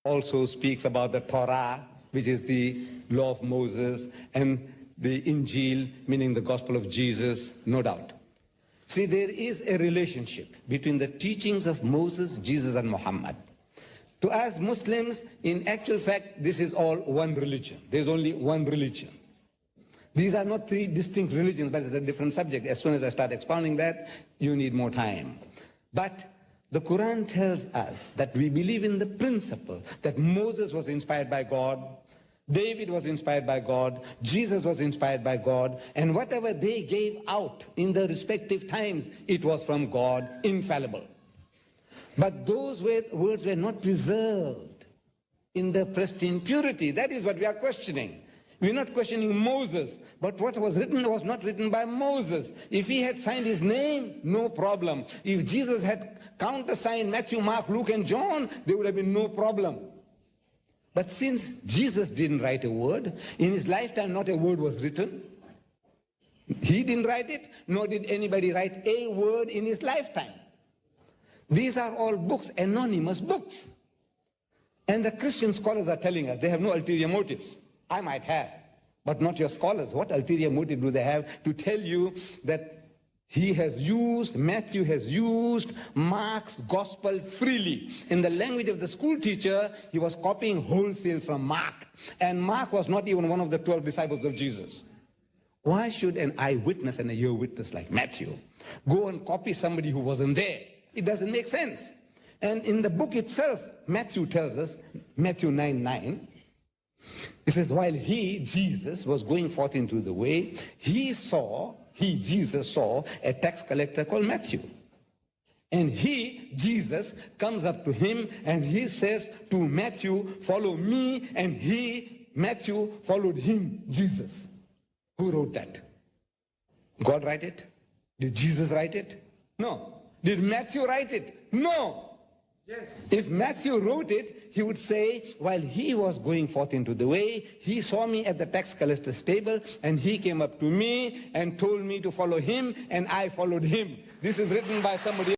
also speaks about the Torah, which is the law of Moses, and the Injil, meaning the gospel of Jesus, no doubt. See, there is a relationship between the teachings of Moses, Jesus, and Muhammad. To us Muslims, in actual fact, this is all one religion. There's only one religion. These are not three distinct religions, but it's a different subject. As soon as I start expounding that, you need more time. But the Quran tells us that we believe in the principle that Moses was inspired by God, David was inspired by God, Jesus was inspired by God, and whatever they gave out in the respective times, it was from God, infallible. But those words were not preserved in the pristine purity. That is what we are questioning. We're not questioning Moses, but what was written was not written by Moses. If he had signed his name, no problem. If Jesus had countersigned Matthew, Mark, Luke, and John, there would have been no problem. But since Jesus didn't write a word, in his lifetime not a word was written. He didn't write it, nor did anybody write a word in his lifetime. These are all books, anonymous books. And the Christian scholars are telling us they have no ulterior motives. I might have, but not your scholars. What ulterior motive do they have to tell you that Matthew has used Mark's gospel freely? In the language of the school teacher, he was copying wholesale from Mark. And Mark was not even one of the 12 disciples of Jesus. Why should an eyewitness and a ear witness like Matthew go and copy somebody who wasn't there? It doesn't make sense. And in the book itself, Matthew tells us, Matthew 9:9, it says, while he, Jesus, was going forth into the way, Jesus, saw a tax collector called Matthew. And he, Jesus, comes up to him and he says to Matthew, follow me. And Matthew, followed him, Jesus. Who wrote that? God write it? Did Jesus write it? No. Did Matthew write it? No. Yes. If Matthew wrote it, he would say, while he was going forth into the way, he saw me at the tax collector's table, and he came up to me and told me to follow him, and I followed him. This is written by somebody